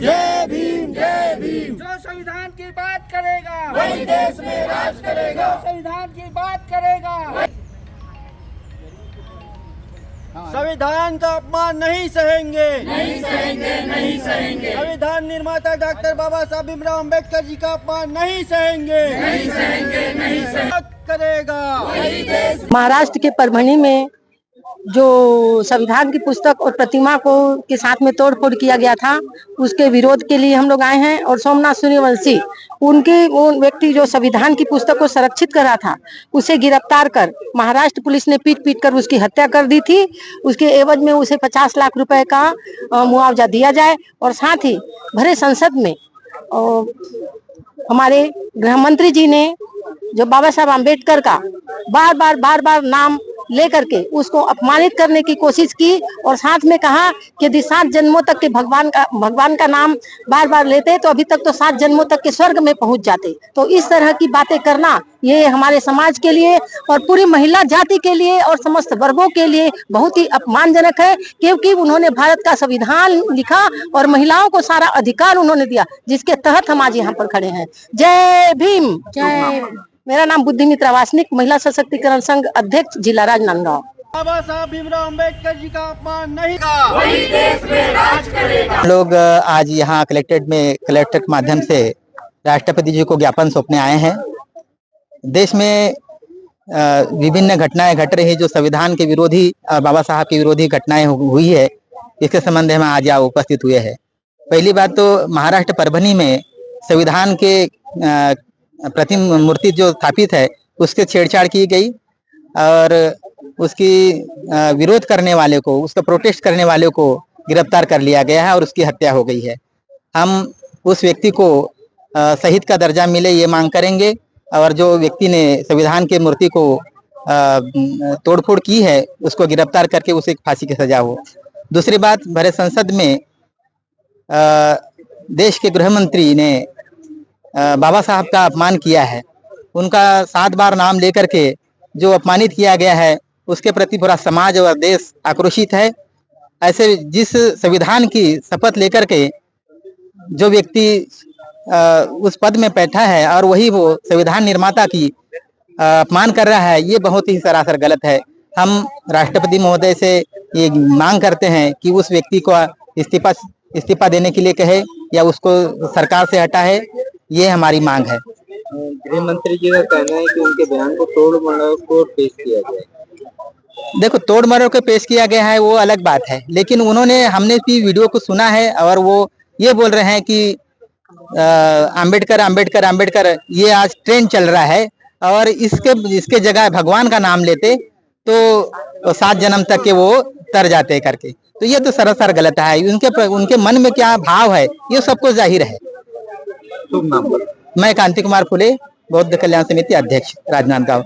जय भीम जय भीम। जो संविधान की बात करेगा वही देश में राज करेगा। जो संविधान की बात करेगा। संविधान का अपमान नहीं सहेंगे, नहीं सहेंगे, नहीं सहेंगे, संविधान निर्माता डॉक्टर बाबा साहब भीमराव अम्बेडकर जी का अपमान नहीं सहेंगे, नहीं सहेंगे, नहीं सहेंगे करेगा। वही देश। महाराष्ट्र के परभणी में जो संविधान की पुस्तक और प्रतिमा को के साथ में तोड़फोड़ किया गया था, उसके विरोध के लिए हम लोग आए हैं। और सोमनाथ सूर्यवंशी उनके वो व्यक्ति जो संविधान की पुस्तक को संरक्षित कर रहा था, उसे गिरफ्तार कर महाराष्ट्र पुलिस ने पीट कर उसकी हत्या कर दी थी। उसके एवज में उसे 50 लाख रुपए का मुआवजा दिया जाए। और साथ ही भरे संसद में हमारे गृह मंत्री जी ने जो बाबा साहब आम्बेडकर का बार बार नाम लेकर के उसको अपमानित करने की कोशिश की। और साथ में कहा कि यदि 7 जन्मों तक के भगवान का नाम बार बार लेते तो अभी तक तो 7 जन्मों तक के स्वर्ग में पहुंच जाते। तो इस तरह की बातें करना ये हमारे समाज के लिए और पूरी महिला जाति के लिए और समस्त वर्गों के लिए बहुत ही अपमानजनक है, क्योंकि उन्होंने भारत का संविधान लिखा और महिलाओं को सारा अधिकार उन्होंने दिया, जिसके तहत हम आज यहाँ पर खड़े हैं। जय भीम। जय। मेरा नाम बुद्धिमित्रा वासनिक, महिला सशक्तिकरण संघ अध्यक्ष, जिला राजनांदगांव। बाबा साहब भीमराव अम्बेडकर जी का अपमान नहीं वही देश में राज करेगा। हम लोग आज यहाँ कलेक्टर के माध्यम से राष्ट्रपति जी को ज्ञापन सौंपने आए हैं। देश में विभिन्न घटनाएं घट रही जो संविधान के विरोधी और बाबा साहब के विरोधी घटनाएं हुई है, इसके संबंध में आज यहाँ उपस्थित हुए हैं। पहली बात तो महाराष्ट्र परभणी में संविधान के प्रतिम मूर्ति जो स्थापित है उसके छेड़छाड़ की गई और उसकी विरोध करने वाले को, उसका प्रोटेस्ट करने वाले को गिरफ्तार कर लिया गया है और उसकी हत्या हो गई है। हम उस व्यक्ति को शहीद का दर्जा मिले ये मांग करेंगे और जो व्यक्ति ने संविधान के मूर्ति को तोड़फोड़ की है उसको गिरफ्तार करके उसे फांसी की सजा हो। दूसरी बात, भरे संसद में देश के गृह मंत्री ने बाबा साहब का अपमान किया है। उनका 7 बार नाम लेकर के जो अपमानित किया गया है उसके प्रति पूरा समाज और देश आक्रोशित है। ऐसे जिस संविधान की शपथ लेकर के जो व्यक्ति उस पद में बैठा है और वही वो संविधान निर्माता की अपमान कर रहा है, ये बहुत ही सरासर गलत है। हम राष्ट्रपति महोदय से ये मांग करते हैं कि उस व्यक्ति को इस्तीफा देने के लिए कहे या उसको सरकार से हटा है, ये हमारी मांग है। गृह मंत्री जी का कहना है कि उनके बयान को तोड़ मरोड़ को पेश किया गया है। देखो, तोड़ मरोड़ के पेश किया गया है वो अलग बात है, लेकिन हमने भी वीडियो को सुना है और वो ये बोल रहे हैं कि आम्बेडकर आम्बेडकर आम्बेडकर, ये आज ट्रेंड चल रहा है और इसके जगह भगवान का नाम लेते तो 7 जन्म तक के वो तर जाते करके, तो ये तो सरासर गलत है। उनके मन में क्या भाव है ये सबको जाहिर है। शुभ नाम। मैं कांति कुमार फुले, बौद्ध कल्याण समिति अध्यक्ष, राजनांदगांव।